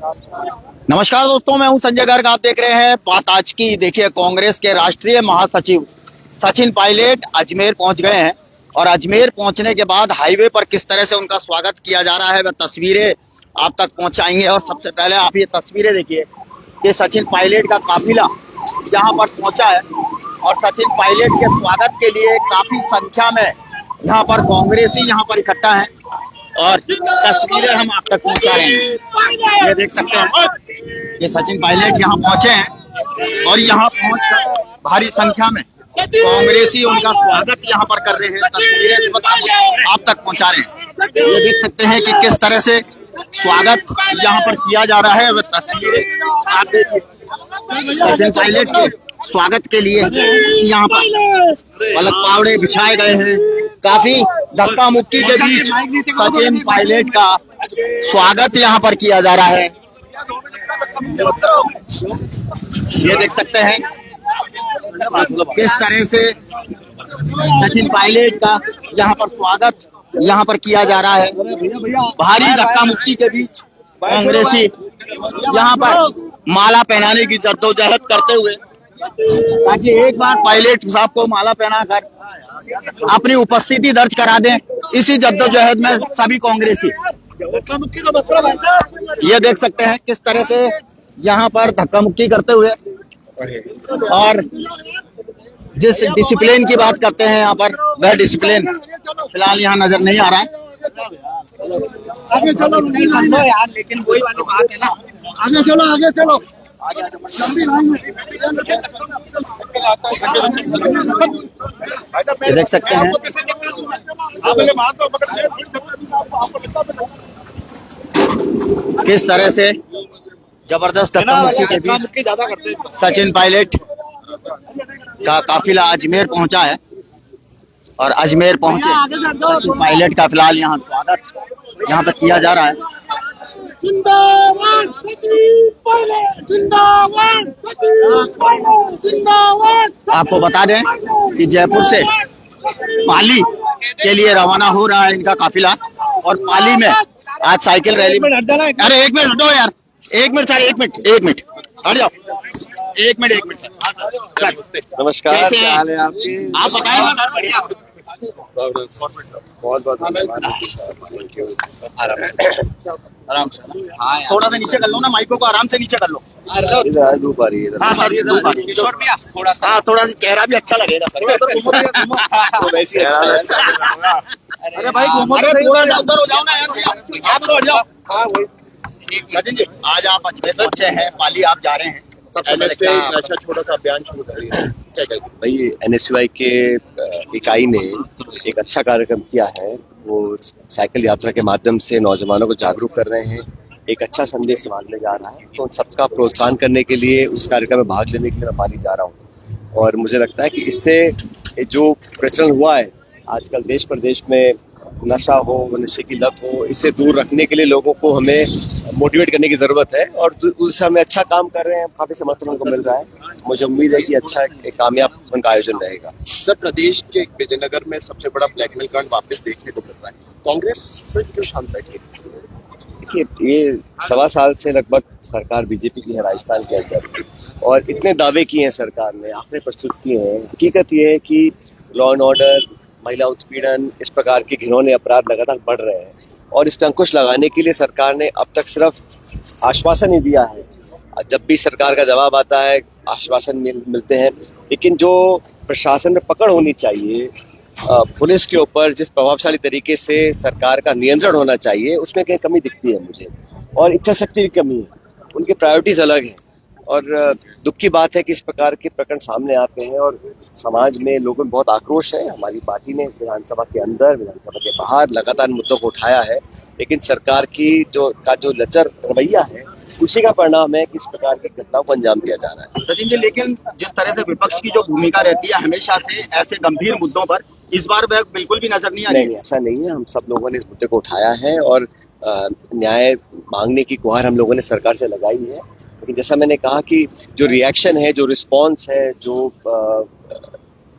नमस्कार दोस्तों, मैं हूं संजय गर्ग। आप देख रहे हैं बात आज की। देखिए, कांग्रेस के राष्ट्रीय महासचिव सचिन पायलट अजमेर पहुंच गए हैं और अजमेर पहुंचने के बाद हाईवे पर किस तरह से उनका स्वागत किया जा रहा है वह तस्वीरें आप तक पहुंचाएंगे। और सबसे पहले आप ये तस्वीरें देखिए कि सचिन पायलट का काफिला यहाँ पर पहुंचा है और सचिन पायलट के स्वागत के लिए काफी संख्या में यहाँ पर कांग्रेसी यहाँ पर इकट्ठा है और तस्वीरें हम आप तक पहुंचा रहे हैं। ये देख सकते हैं कि सचिन पायलट यहाँ पहुंचे हैं और यहाँ पहुंच भारी संख्या में कांग्रेसी उनका स्वागत यहाँ पर कर रहे हैं। तस्वीरें इस वक्त आप तक पहुंचा रहे हैं। ये देख सकते हैं कि किस तरह से स्वागत यहाँ पर किया जा रहा है। वह तस्वीरें आप देखिए, सचिन पायलट के स्वागत के लिए यहाँ पर पलक पावड़े बिछाए गए हैं। काफी धक्का मुक्की के बीच सचिन पायलट का स्वागत यहाँ पर किया जा रहा है। ये देख सकते हैं किस तरह से सचिन पायलट का यहाँ पर स्वागत यहाँ पर किया जा रहा है। भारी धक्का मुक्की के बीच कांग्रेसी यहाँ पर माला पहनाने की जद्दोजहद करते हुए, ताकि एक बार पायलट साहब को माला पहनाकर अपनी उपस्थिति दर्ज करा दें। इसी जद्दोजहद में सभी कांग्रेसी ये देख सकते हैं किस तरह से यहाँ पर धक्का मुक्की करते हुए, और जिस डिसिप्लिन की बात करते हैं यहाँ पर, वह डिसिप्लिन फिलहाल यहाँ नजर नहीं आ रहा है। आगे चलो यार, लेकिन वही वाली बात है ना, आगे चलो आगे चलो। ये देख सकते हैं किस तरह से जबरदस्त धक्का मुक्की के बीच सचिन पायलट का काफिला अजमेर पहुंचा है और अजमेर पहुंचे सचिन पायलट का फिलहाल यहाँ स्वागत यहाँ पर किया जा रहा है। जिंदाबाद सचिन पायलट, जिंदाबाद सचिन पायलट, जिंदाबाद। आपको बता दें कि जयपुर से पाली के लिए रवाना हो रहा है इनका काफिला और पाली में आज साइकिल रैली में। अरे एक मिनट हटो यार, एक मिनट सर, एक मिनट हट जाओ, एक मिनट सर। नमस्कार, क्या हाल है आपके? आप बताएं सर। बढ़िया, बहुत बहुत धन्यवाद। आराम से थोड़ा सा नीचे कर लो ना, माइकों को आराम से नीचे कर लो। इधर धूप आ रही है। हाँ सर, ये धूप आ रही है थोड़ा सा। हाँ, थोड़ा सा चेहरा भी अच्छा लगेगा सर। वैसे अरे भाई घूमो, अरे थोड़ा सा उधर हो जाओ ना यार, आप उधर जाओ। हाँ वही सचिन जी, आज आप अजमेर पहुंचे हैं, पाली आप जा रहे हैं। अच्छा छोटा सा अभियान शुरू कर रही है भाई। NSY के इकाई ने एक अच्छा कार्यक्रम किया है। वो साइकिल यात्रा के माध्यम से नौजवानों को जागरूक कर रहे हैं, एक अच्छा संदेश समाजने जा रहा है। तो उन सबका प्रोत्साहन करने के लिए उस कार्यक्रम में भाग लेने के लिए मैं पाली जा रहा हूँ। और मुझे लगता है कि इससे जो प्रचलन हुआ है आजकल देश प्रदेश में, नशा हो, नशे की लत हो, इससे दूर रखने के लिए लोगों को हमें मोटिवेट करने की जरूरत है। और उससे हमें अच्छा काम कर रहे हैं, काफी समर्थन उनको मिल रहा है। मुझे उम्मीद है कि अच्छा एक कामयाब उनका आयोजन रहेगा। सर, प्रदेश के विजयनगर में सबसे बड़ा ब्लैकमेल कांड वापस देखने को मिल रहा है, कांग्रेस से क्यों शांत बैठी? देखिए, ये 1.25 साल से लगभग सरकार बीजेपी की है राजस्थान के अंदर, और इतने दावे किए हैं सरकार ने, आंकड़े प्रस्तुत किए हैं। हकीकत ये है कि लॉ एंड ऑर्डर, महिला उत्पीड़न, इस प्रकार के घिनौने अपराध लगातार बढ़ रहे हैं। और इसका अंकुश लगाने के लिए सरकार ने अब तक सिर्फ आश्वासन ही दिया है। जब भी सरकार का जवाब आता है आश्वासन मिलते हैं, लेकिन जो प्रशासन में पकड़ होनी चाहिए, पुलिस के ऊपर जिस प्रभावशाली तरीके से सरकार का नियंत्रण होना चाहिए, उसमें कहीं कमी दिखती है मुझे। और इच्छा शक्ति की कमी है, उनकी प्रायोरिटीज अलग है। और दुख की बात है कि इस प्रकार के प्रकरण सामने आते हैं और समाज में लोगों में बहुत आक्रोश है। हमारी पार्टी ने विधानसभा के अंदर, विधानसभा के बाहर लगातार मुद्दों को उठाया है, लेकिन सरकार की जो लचर रवैया है, उसी का परिणाम है कि इस प्रकार की घटनाओं को अंजाम दिया जा रहा है। सचिन जी, लेकिन जिस तरह से विपक्ष की जो भूमिका रहती है हमेशा से ऐसे गंभीर मुद्दों पर, इस बार वह बिल्कुल भी नजर नहीं आ रही। नहीं, ऐसा नहीं है। हम सब लोगों ने इस मुद्दे को उठाया है और न्याय मांगने की गुहार हम लोगों ने सरकार से लगाई है। लेकिन जैसा मैंने कहा कि जो रिएक्शन है, जो रिस्पॉन्स है, जो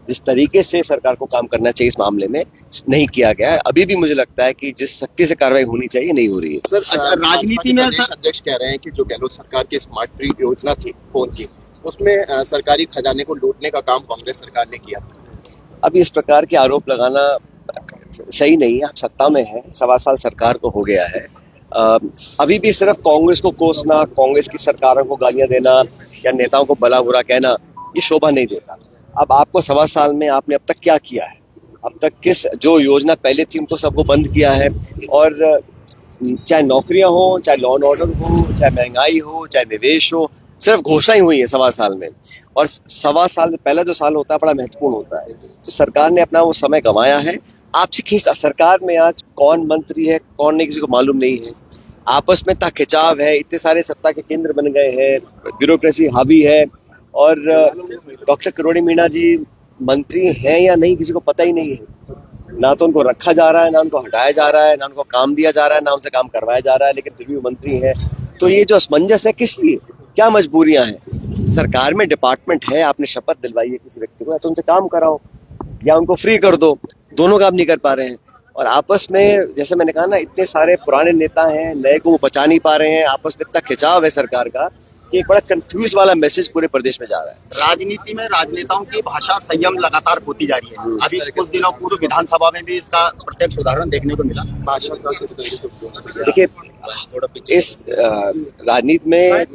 जिस तरीके से सरकार को काम करना चाहिए इस मामले में, नहीं किया गया है। अभी भी मुझे लगता है कि जिस सख्ती से कार्रवाई होनी चाहिए नहीं हो रही है। सर अच्छा, राजनीति में प्रदेश अध्यक्ष कह रहे हैं कि जो गहलोत सरकार की स्मार्ट ट्री योजना थी फोन की, उसमें सरकारी खजाने को लूटने का काम कांग्रेस सरकार ने किया। अब इस प्रकार के आरोप लगाना सही नहीं है। आप सत्ता में हैं, 1.25 साल सरकार को हो गया है। अभी भी सिर्फ कांग्रेस को कोसना, कांग्रेस की सरकारों को गालियां देना या नेताओं को भला बुरा कहना, ये शोभा नहीं देता। अब आपको 1.25 साल में आपने अब तक क्या किया है, अब तक किस जो योजना पहले थी उनको सबको बंद किया है। और चाहे नौकरियां हो, चाहे लॉ एंड ऑर्डर हो, चाहे महंगाई हो, चाहे निवेश हो, सिर्फ घोषणा ही हुई है 1.25 साल में। और 1.25 साल पहला जो साल होता है बड़ा महत्वपूर्ण होता है। तो सरकार ने अपना वो समय गंवाया है। आपसी खींचता, सरकार में आज कौन मंत्री है कौन नहीं किसी को मालूम नहीं है। आपस में इतना खिंचाव है, इतने सारे सत्ता के केंद्र बन गए हैं, ब्यूरोक्रेसी हावी है। और डॉक्टर किरोड़ी मीणा जी मंत्री हैं या नहीं किसी को पता ही नहीं है। ना तो उनको रखा जा रहा है, ना उनको हटाया जा रहा है, ना उनको काम दिया जा रहा है, ना उनसे काम करवाया जा रहा है, लेकिन फिर भी वो मंत्री हैं। तो ये जो असमंजस है किस लिए, क्या मजबूरियां हैं? सरकार में डिपार्टमेंट है, आपने शपथ दिलवाई है किसी व्यक्ति को, या तो उनसे काम कराओ या उनको फ्री कर दो। दोनों काम नहीं कर पा रहे हैं। और आपस में जैसे मैंने कहा ना, इतने सारे पुराने नेता हैं, नए को वो बचा नहीं पा रहे हैं। आपस में इतना खिंचाव है सरकार का कि एक बड़ा कंफ्यूज वाला मैसेज पूरे प्रदेश में जा रहा है। राजनीति में राजनेताओं की भाषा संयम लगातार होती जा रही है। अभी कुछ दिनों पूर्व विधानसभा में भी इसका प्रत्यक्ष उदाहरण देखने को मिला। भाषा का किस तरीके से देखिए, इस राजनीति में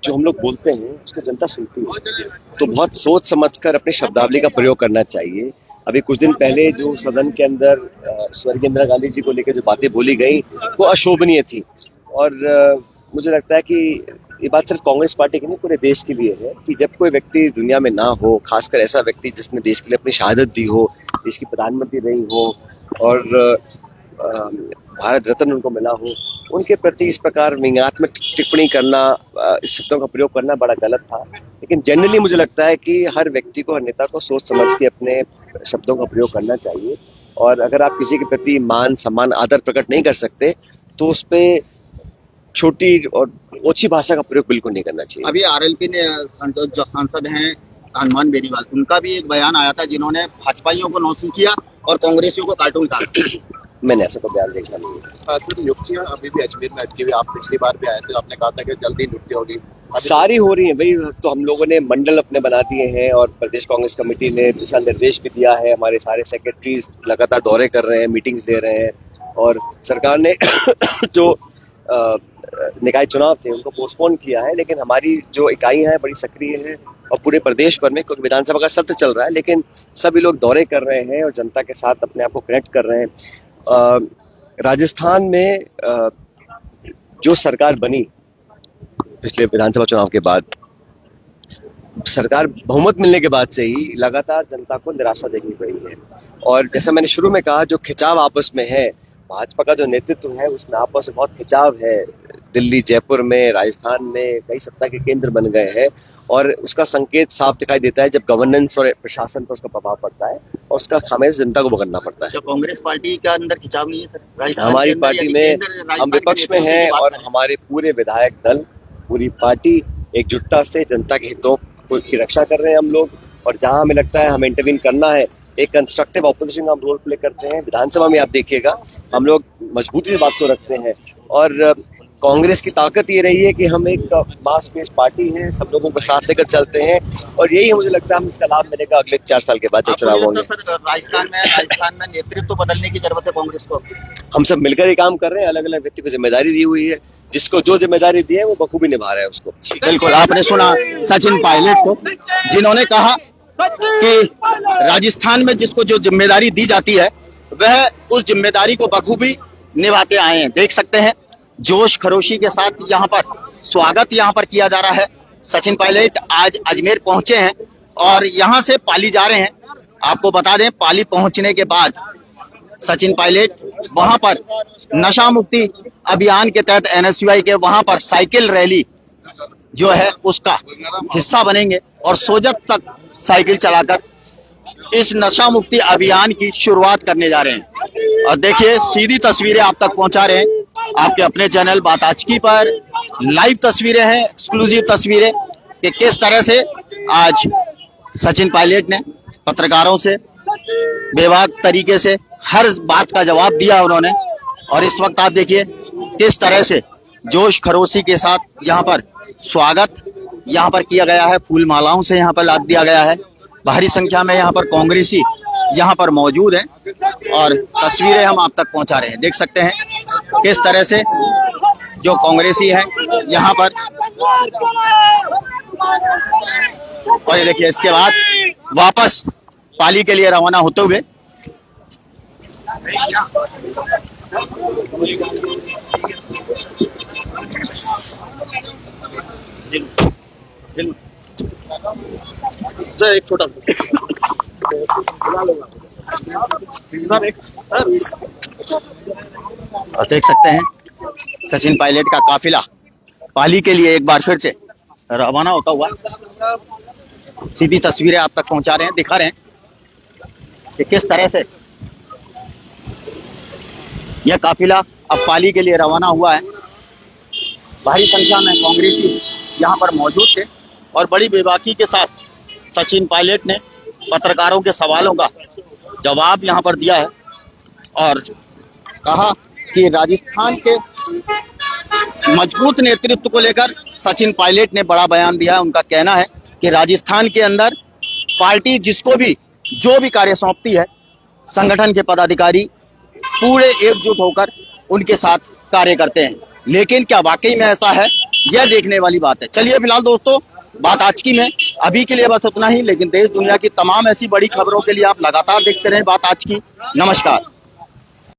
जो हम लोग बोलते हैं उसको जनता सुनती है, तो बहुत सोच समझकर अपनी शब्दावली का प्रयोग करना चाहिए। अभी कुछ दिन पहले जो सदन के अंदर स्वर्गीय इंदिरा गांधी जी को लेकर जो बातें बोली गई वो अशोभनीय थी। और मुझे लगता है कि ये बात सिर्फ कांग्रेस पार्टी की नहीं, पूरे देश के लिए है कि जब कोई व्यक्ति दुनिया में ना हो, खासकर ऐसा व्यक्ति जिसने देश के लिए अपनी शहादत दी हो, देश की प्रधानमंत्री रही हो और भारत रत्न उनको मिला हो, उनके प्रति इस प्रकार व्यंग्यात्मक टिप्पणी करना, इस शब्दों का प्रयोग करना बड़ा गलत था। लेकिन जनरली मुझे लगता है कि हर व्यक्ति को, हर नेता को सोच समझ के अपने शब्दों का प्रयोग करना चाहिए। और अगर आप किसी के प्रति मान सम्मान आदर प्रकट नहीं कर सकते तो उस पर छोटी और ओछी भाषा का प्रयोग बिल्कुल नहीं करना चाहिए। अभी आरएलपी ने जो सांसद हैं हनुमान बेनीवाल, उनका भी एक बयान आया था जिन्होंने भाजपाइयों को नौसिंग किया और कांग्रेसियों को कार्टून कहा। मैंने ऐसा कोई बयान देखा नहीं है। सर, नियुक्तियां अभी भी अजमेर में अटकी हुई। आप पिछली बार भी आए थे, आपने कहा था कि जल्दी नियुक्ति होगी। सारी हो रही है भाई। तो हम लोगों ने मंडल अपने बना दिए हैं और प्रदेश कांग्रेस कमेटी ने दिशा निर्देश भी दिया है। हमारे सारे सेक्रेटरीज लगातार दौरे कर रहे हैं, मीटिंग्स दे रहे हैं। और सरकार ने जो निकाय चुनाव थे उनको पोस्टपोन किया है, लेकिन हमारी जो इकाइयां हैं बड़ी सक्रिय है और पूरे प्रदेश भर में, क्योंकि विधानसभा का सत्र चल रहा है, लेकिन सभी लोग दौरे कर रहे हैं और जनता के साथ अपने आप को कनेक्ट कर रहे हैं। राजस्थान में जो सरकार बनी पिछले विधानसभा चुनाव के बाद, सरकार बहुमत मिलने के बाद से ही लगातार जनता को निराशा देखनी पड़ी है। और जैसा मैंने शुरू में कहा, जो खिंचाव आपस में है, भाजपा का जो नेतृत्व है उसमें आपस में बहुत खिंचाव है। दिल्ली, जयपुर में, राजस्थान में कई सत्ता के केंद्र बन गए हैं और उसका संकेत साफ दिखाई देता है जब गवर्नेंस और प्रशासन पर उसका प्रभाव पड़ता है और उसका खामियाजा जनता को भुगतना पड़ता है। जो कांग्रेस पार्टी के अंदर खिंचाव नहीं है सर? हमारी पार्टी में हम विपक्ष में हैं और हमारे पूरे विधायक दल, पूरी पार्टी एकजुटता से जनता के हितों की रक्षा कर रहे हैं हम लोग। और जहां हमें लगता है हमें इंटरवीन करना है, एक कंस्ट्रक्टिव ऑपोजिशन का हम रोल प्ले करते हैं। विधानसभा में आप देखिएगा हम लोग मजबूती से बात को रखते हैं। और कांग्रेस की ताकत ये रही है कि हम एक मास बेस्ड पार्टी हैं, सब लोगों को साथ लेकर चलते हैं और यही मुझे लगता है हम इसका लाभ मिलेगा अगले 4 साल के बाद जब चुनाव होंगे। राजस्थान में नेतृत्व बदलने की जरूरत है कांग्रेस को। हम सब मिलकर ही काम कर रहे हैं, अलग अलग व्यक्ति को जिम्मेदारी दी हुई है, जिसको जो जिम्मेदारी दी है वो बखूबी निभा रहा है उसको। बिल्कुल, आपने सुना सचिन पायलट को, जिन्होंने कहा कि राजस्थान में जिसको जो जिम्मेदारी दी जाती है वह उस जिम्मेदारी को बखूबी निभाते आए हैं। देख सकते हैं जोश खरोशी के साथ यहाँ पर स्वागत यहाँ पर किया जा रहा है। सचिन पायलट आज अजमेर पहुंचे हैं और यहाँ से पाली जा रहे हैं। आपको बता दें, पाली पहुंचने के बाद सचिन पायलट वहां पर नशा मुक्ति अभियान के तहत एनएसयूआई के वहां पर साइकिल रैली जो है उसका हिस्सा बनेंगे और सोजत तक साइकिल चलाकर इस नशा मुक्ति अभियान की शुरुआत करने जा रहे हैं। और देखिए, सीधी तस्वीरें आप तक पहुंचा रहे हैं आपके अपने चैनल बात आज की पर। लाइव तस्वीरें हैं, एक्सक्लूसिव तस्वीरें कि किस तरह से आज सचिन पायलट ने पत्रकारों से बेबाक तरीके से हर बात का जवाब दिया उन्होंने। और इस वक्त आप देखिए किस तरह से जोश खरोशी के साथ यहाँ पर स्वागत यहाँ पर किया गया है, फूल मालाओं से यहाँ पर लाद दिया गया है। भारी संख्या में यहाँ पर कांग्रेसी यहाँ पर मौजूद हैं और तस्वीरें हम आप तक पहुंचा रहे हैं। देख सकते हैं किस तरह से जो कांग्रेसी है यहाँ पर, और ये देखिए इसके बाद वापस पाली के लिए रवाना होते हुए एक छोटा और देख सकते हैं सचिन पायलट का काफिला पाली के लिए एक बार फिर से रवाना होता हुआ। सीधी तस्वीरें आप तक पहुंचा रहे हैं, दिखा रहे हैं कि किस तरह से यह काफिला अब पाली के लिए रवाना हुआ है। भारी संख्या में कांग्रेसी यहाँ पर मौजूद थे और बड़ी बेबाकी के साथ सचिन पायलट ने पत्रकारों के सवालों का जवाब यहाँ पर दिया है और कहा कि राजस्थान के मजबूत नेतृत्व को लेकर सचिन पायलट ने बड़ा बयान दिया है। उनका कहना है कि राजस्थान के अंदर पार्टी जिसको भी जो भी कार्य सौंपती है, संगठन के पदाधिकारी पूरे एकजुट होकर उनके साथ कार्य करते हैं। लेकिन क्या वाकई में ऐसा है, यह देखने वाली बात है। चलिए फिलहाल दोस्तों, बात आज की में अभी के लिए बस उतना ही, लेकिन देश दुनिया की तमाम ऐसी बड़ी खबरों के लिए आप लगातार देखते रहें बात आज की। नमस्कार।